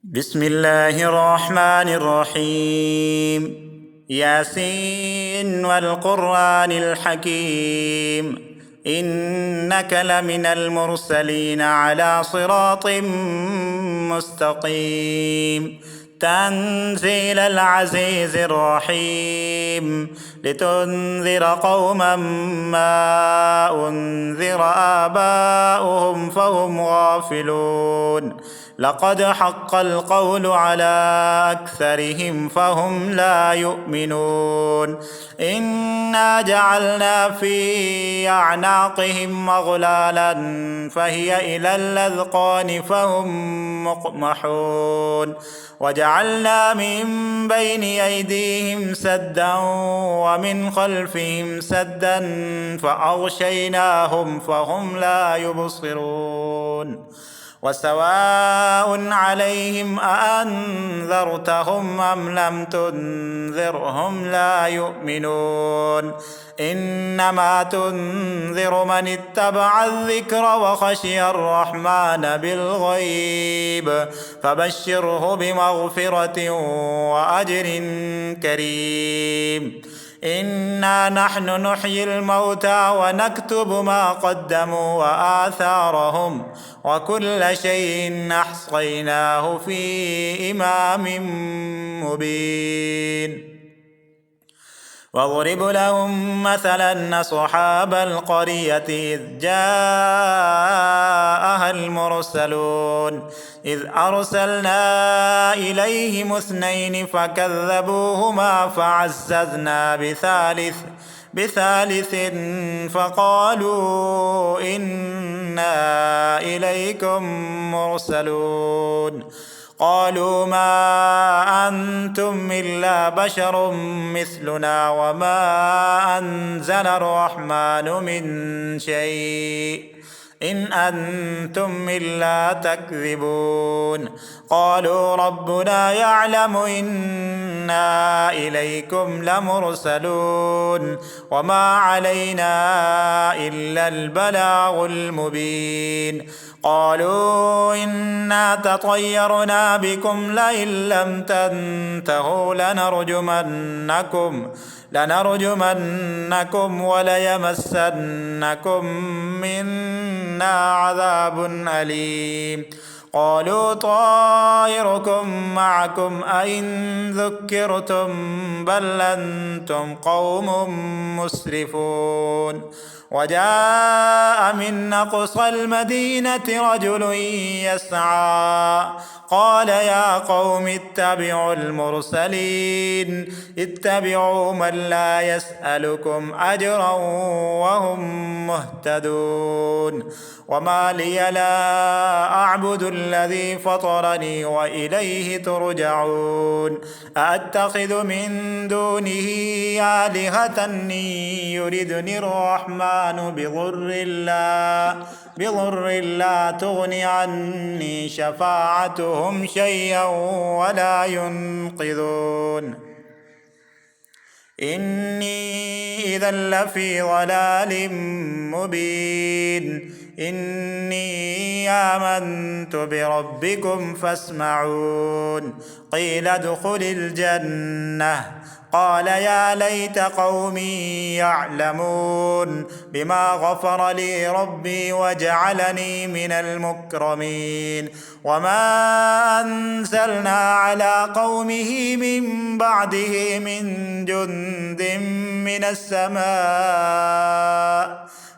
بسم الله الرحمن الرحيم. ياسين والقرآن الحكيم، إنك لمن المرسلين على صراط مستقيم. تنزيل العزيز الرحيم، لتنذر قوما ما أنذر آباؤهم فهم غافلون. لقد حق القول على أكثرهم فهم لا يؤمنون. إنا جعلنا في أعناقهم أغلالا فهي إلى الأذقان فهم مقمحون. وجعلنا من بين أيديهم سدا ومن خلفهم سدا فأغشيناهم فهم لا يبصرون. وسواء عليهم أأنذرتهم أم لم تنذرهم لا يؤمنون. إنما تنذر من اتبع الذكر وخشي الرحمن بالغيب، فبشره بمغفرة وأجر كريم. إنا نحن نحيي الموتى ونكتب ما قدموا وآثارهم، وكل شيء أحصيناه في إمام مبين. واضرب لهم مثلا أصحاب القرية إذ جاءها المرسلون، إذ أرسلنا إليهم اثنين فكذبوهما فعززنا بثالث فقالوا إنا إليكم مرسلون. قالوا ما أنتم إلا بشر مثلنا وما أنزل الرحمن من شيء إن أنتم إلا تكذبون. قالوا ربنا يعلم إنا إليكم لمرسلون وما علينا إلا البلاغ المبين. قالوا إنا تطيرنا بكم لئن لم تنتهوا لنرجمنكم وليمسنكم منا عذاب أليم. قالوا طائركم معكم أئن ذكرتم بل أنتم قوم مسرفون. وجاء من أقصى المدينة رجل يسعى قال يا قوم اتبعوا المرسلين، اتبعوا من لا يسألكم أجرا وهم مهتدون. وما لي لا أعبد الذي فطرني وإليه ترجعون. أأتخذ من دونه آلهة يردني الرحمن بضر لا تغن عني شفاعتهم شيئا ولا ينقذون. إني إذا لفي ضلال مبين. إني آمنت بربكم فاسمعون. قيل ادخل الجنة. قال يا ليت قومي يعلمون بما غفر لي ربي وجعلني من المكرمين. وما أنزلنا على قومه من بعده من جند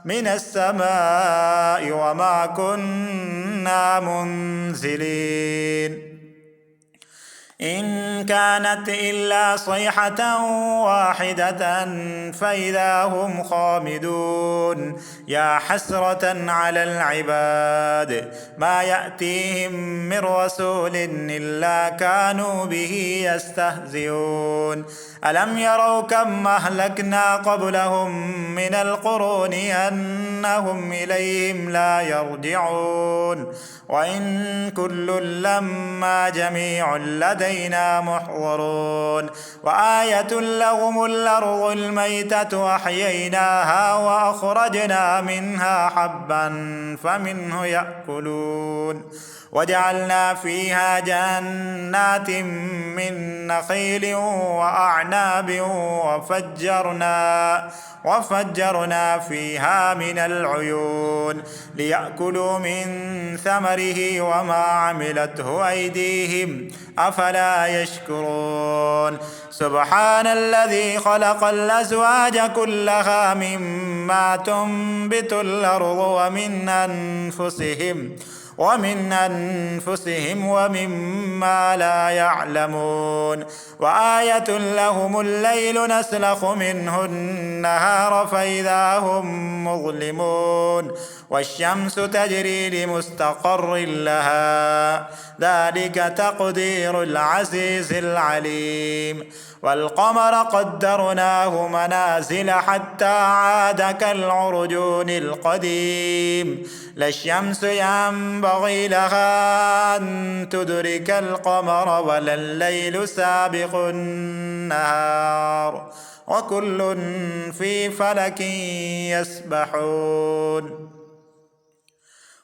من السماء وما كنا منزلين. إن كانت إلا صيحة واحدة فإذا هم خامدون. يا حسرة على العباد ما يأتيهم من رسول إلا كانوا به يستهزئون. ألم يروا كم أهلكنا قبلهم من القرون أنهم إليهم لا يرجعون. وإن كل لما جميع لدينا محضرون. وآية لهم الأرض الميتة أحييناها وأخرجنا منها حبا فمنه يأكلون وجعلنا فيها جنات من نخيل وأعناب وفجرنا فيها من العيون ليأكلوا من ثمره وما عملته أيديهم أفلا يشكرون سبحان الذي خلق الأزواج كلها مما تنبت الأرض ومن أنفسهم ومما لا يعلمون وآية لهم الليل نسلخ منه النهار فإذا هم مظلمون والشمس تجري لمستقر لها ذلك تقدير العزيز العليم والقمر قدرناه منازل حتى عاد كالعرجون القديم لا الشمس ينبغي لها أن تدرك القمر ولا الليل سابق النهار وكل في فلك يسبحون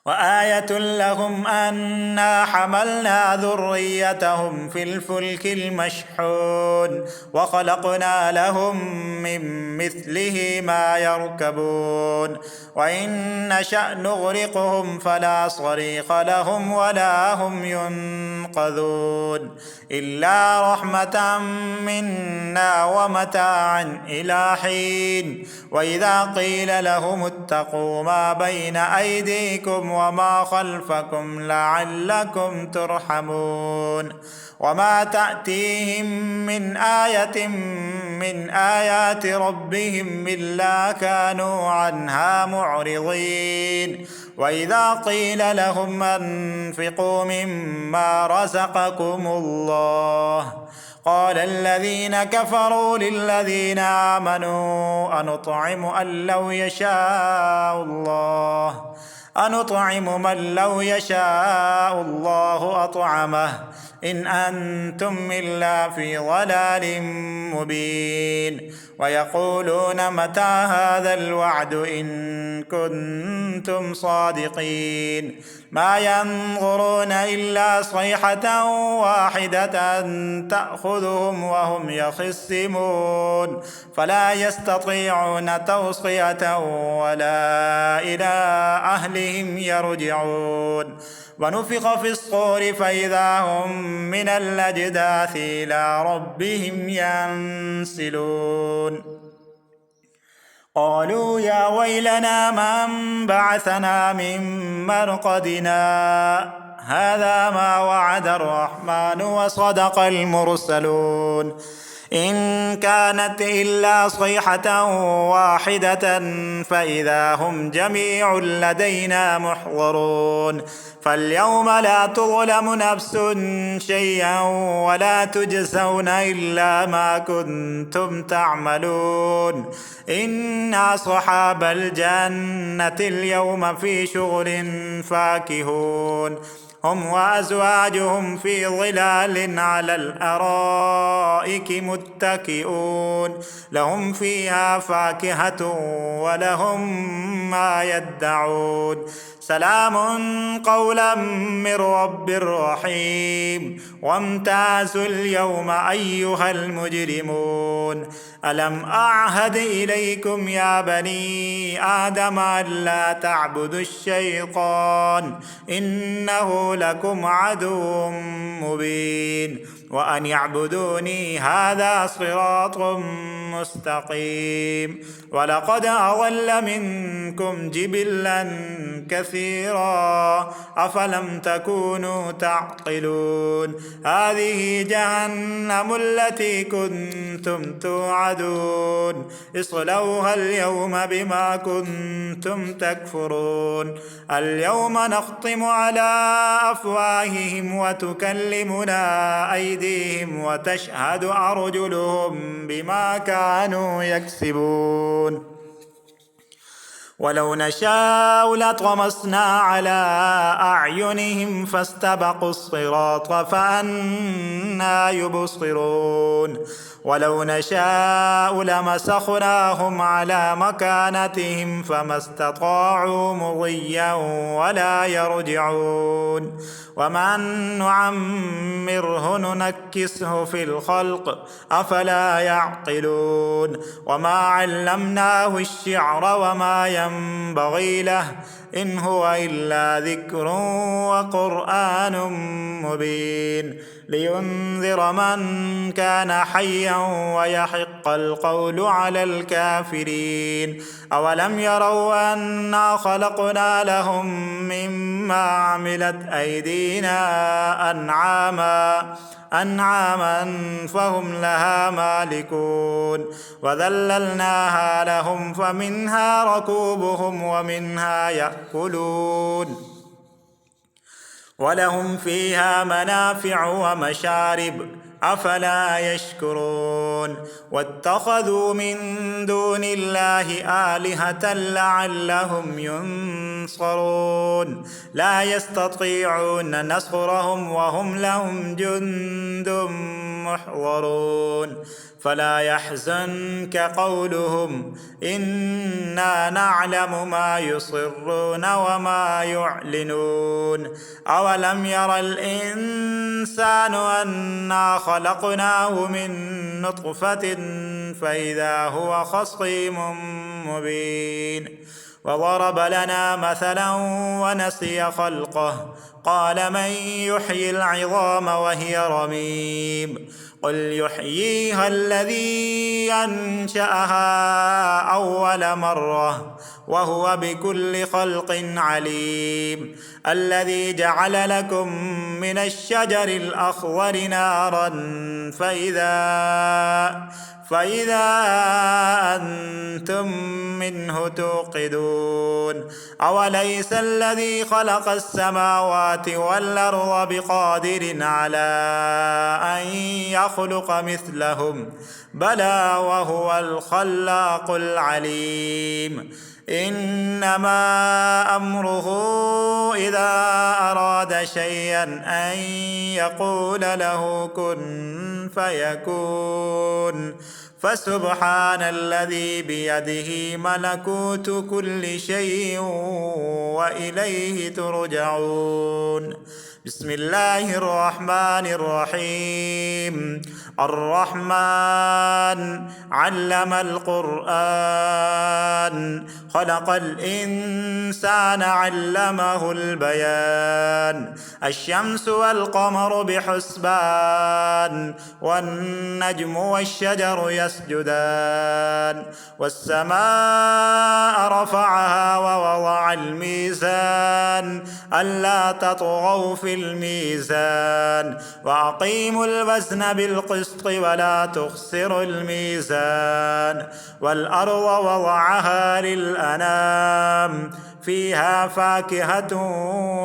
وآية لهم أنا حملنا ذريتهم في الفلك المشحون وخلقنا لهم من مثله ما يركبون وإن نشأ نغرقهم فلا صريخ لهم ولا هم ينقذون إلا رحمة منا ومتاعا إلى حين وإذا قيل لهم اتقوا ما بين أيديكم وما خلفكم لعلكم ترحمون وما تأتيهم من آية من آيات ربهم إلا كانوا عنها معرضين وإذا قيل لهم أنفقوا مما رزقكم الله قال الذين كفروا للذين آمنوا أنطعم من لو يشاء الله أطعمه إن أنتم إلا في ضلال مبين ويقولون متى هذا الوعد إن كنتم صادقين ما ينظرون إلا صيحة واحدة تأخذهم وهم يخصمون فلا يستطيعون توصية ولا إلى أهلهم يرجعون ونفخ في الصور فإذا هم من الأجداث إلى ربهم ينسلون قالوا يا ويلنا من بعثنا من مرقدنا هذا ما وعد الرحمن وصدق المرسلون إن كانت إلا صيحة واحدة فإذا هم جميع لدينا محضرون فاليوم لا تظلم نفس شيئا ولا تجزون إلا ما كنتم تعملون إنا أصحاب الجنة اليوم في شغل فاكهون هم وأزواجهم في ظلال على الأرائك متكئون لهم فيها فاكهة ولهم ما يدعون سلام قولا من رب رحيم وامتازوا اليوم أيها المجرمون ألم أعهد إليكم يا بني آدم ألا تعبدوا الشيطان إنه لكم عدو مبين وأن يعبدوني هذا صراط مستقيم ولقد أضل منكم جبلا كثيرا أفلم تكونوا تعقلون هذه جهنم التي كنتم توعدون اصلوها اليوم بما كنتم تكفرون اليوم نختم على أفواههم وتكلمنا أيديهم وتشهد أرجلهم بما كانوا يكسبون ولو نشاء لطمسنا على أعينهم فاستبقوا الصراط فأنى يبصرون ولو نشاء لمسخناهم على مكانتهم فما استطاعوا مضيا ولا يرجعون ومن نعمره ننكسه في الخلق أفلا يعقلون وما علمناه الشعر وما ينبغي له إن هو إلا ذكر وقرآن مبين لينذر من كان حيا ويحق القول على الكافرين أولم يروا أنا خلقنا لهم مما عملت أيدينا أنعاما فهم لها مالكون وذللناها لهم فمنها ركوبهم ومنها يأكلون ولهم فيها منافع ومشارب أفلا يشكرون واتخذوا من دون الله آلهة لعلهم ينصرون لا يستطيعون نصرهم وهم لهم جند محضرون فلا يحزنك قولهم إنا نعلم ما يصرون وما يعلنون أولم ير الإنسان أنا خلقناه من نطفة فإذا هو خصيم مبين وضرب لنا مثلا ونسي خلقه قال من يحيي العظام وهي رميم قل يحييها الذي أنشأها أول مرة وهو بكل خلق عليم الذي جعل لكم من الشجر الأخضر نارا فإذا أنتم منه توقدون أوليس الذي خلق السماوات والأرض بقادر على أن يخلق مثلهم بلى وهو الخلاق العليم إنما أمره إذا أراد شيئا أن يقول له كن فيكون فسبحان الذي بيده ملكوت كل شيء وإليه ترجعون بسم الله الرحمن الرحيم الرحمن علم القرآن خلق الإنسان علمه البيان الشمس والقمر بحسبان والنجم والشجر يسجدان والسماء رفعها ووضع الميزان ألا تطغوا في الميزان وأقيموا الوزن بالقسط ولا تخسروا الميزان والأرض وضعها للأنام فيها فاكهة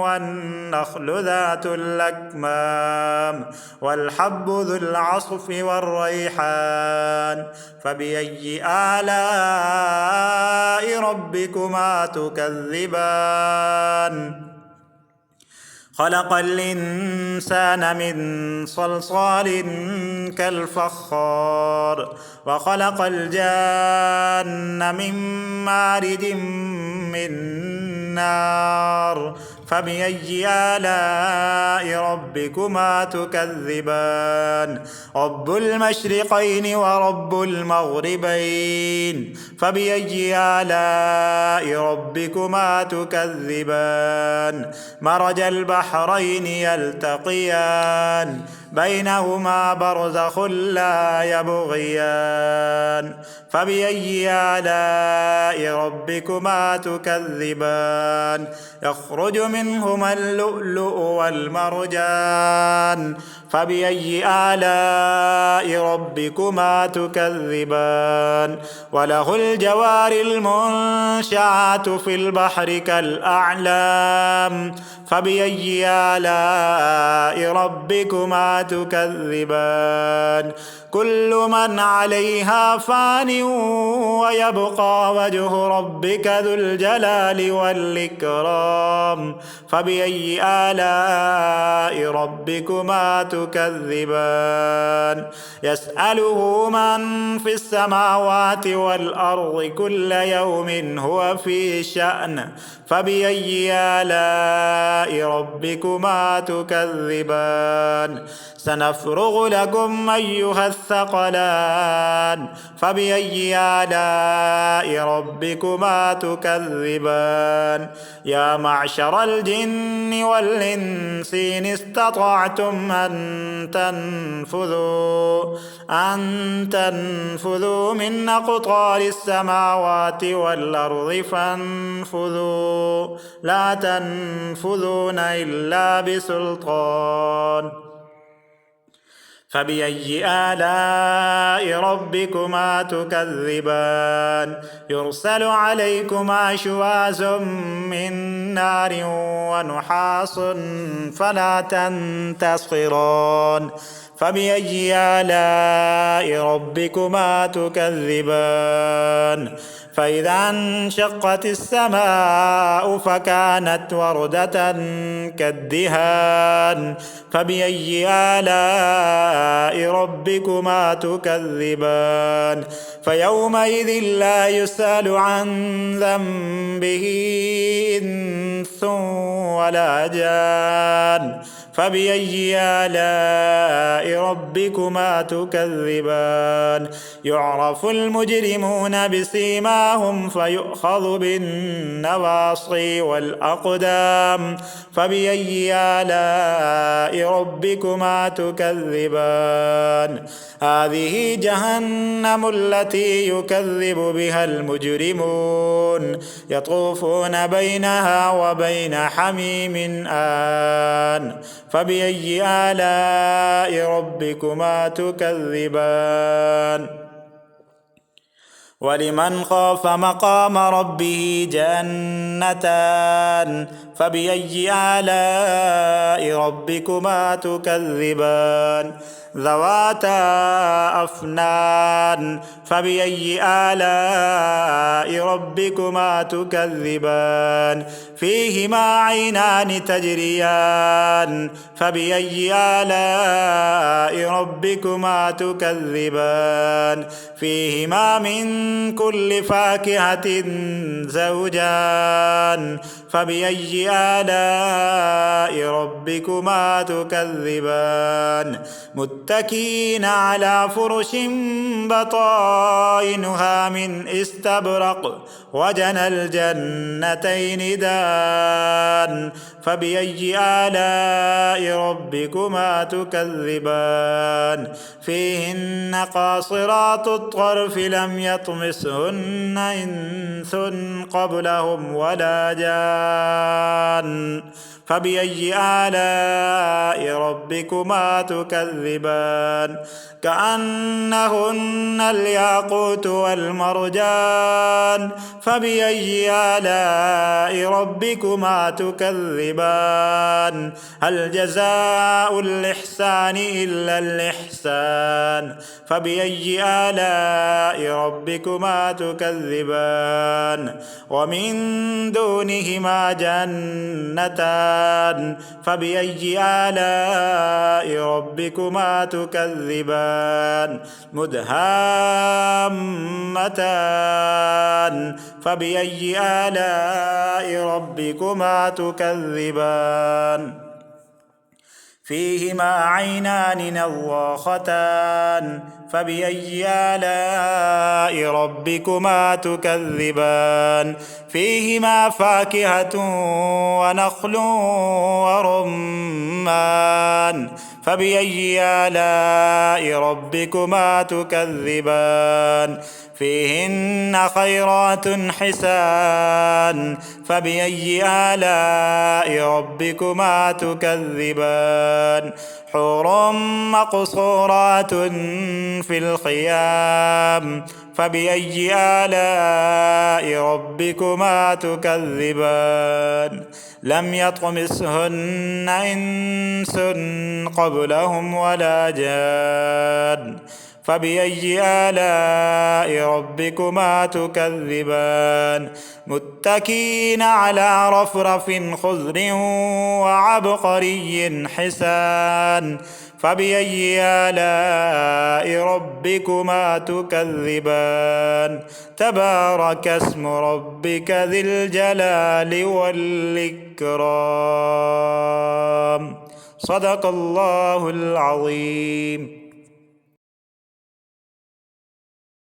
والنخل ذات الأكمام والحب ذو العصف والريحان فبأي آلاء ربكما تكذبان خلق الإنسان من صلصال كالفخار وخلق الجان من مارد من نار فبأي آلاء ربكما تكذبان رب المشرقين ورب المغربين فبأي آلاء ربكما تكذبان مرج البحرين يلتقيان بينهما برزخ لا يبغيان فبأي آلاء ربكما تكذبان يخرج منهما اللؤلؤ والمرجان فبأي آلاء ربكما تكذبان وله الجوار المنشآت في البحر كالأعلام فبأي آلاء ربكما تكذبان كل من عليها فان ويبقى وجه ربك ذو الجلال والإكرام فبأي آلاء ربكما تكذبان يسأله من في السماوات والأرض كل يوم هو في شأن فبأي آلاء ربكما تكذبان سنفرغ لكم أيها الثقلان فبأي آلاء ربكما تكذبان يا معشر الجن والإنس إن استطعتم أن تنفذوا من أقطار السماوات والأرض فانفذوا لا تنفذون إلا بسلطان فبأي آلاء ربكما تكذبان يرسل عليكما شواظ من نار ونحاس فلا تنتصران فبأي آلاء ربكما تكذبان فإذا انشقت السماء فكانت وردة كالدهان فبأي آلاء ربكما تكذبان فيومئذ لا يسأل عن ذنبه إنس ولا جان فبأي آلاء ربكما تكذبان يعرف المجرمون بسيماهم فيؤخذ بالنواصي والأقدام فبأي آلاء ربكما تكذبان هذه جهنم التي يكذب بها المجرمون يطوفون بينها وبين حميم آن فبأي آلاء ربكما تكذبان ولمن خاف مقام ربه جنتان فبأي آلاء ربكما تكذبان ذواتا أفنان فبأي آلاء ربكما تكذبان فيهما عينان تجريان فبأي آلاء ربكما تكذبان فيهما من كل فاكهة زوجان فبأي آلاء ربكما تكذبان متكئين على فرش بطائنها من استبرق وجنى الجنتين دان فبأي آلاء ربكما تكذبان فيهن قاصرات الطرف لم يطمسهن إنس قبلهم ولا جان فبأي آلاء ربكما تكذبان كأنهن الياقوت والمرجان فبأي آلاء ربكما تكذبان هل جزاء الإحسان إلا الإحسان فبأي آلاء ربكما تكذبان ومن دونهما جنتان فبأي آلاء ربكما تكذبان مدهامتان فبأي آلاء ربكما تكذبان فيهما عينان نضاختان فبأي آلاء ربكما تكذبان فيهما فاكهة ونخل ورمان فبأي آلاء ربكما تكذبان فيهن خيرات حسان فبأي آلاء ربكما تكذبان حور مقصورات في الخيام فبأي آلاء ربكما تكذبان لم يطمثهن إنس قبلهم ولا جان فبأي آلاء ربكما تكذبان متكئين على رفرف خضر وعبقري حسان فبأي آلاء ربكما تكذبان تبارك اسم ربك ذي الجلال والإكرام صدق الله العظيم.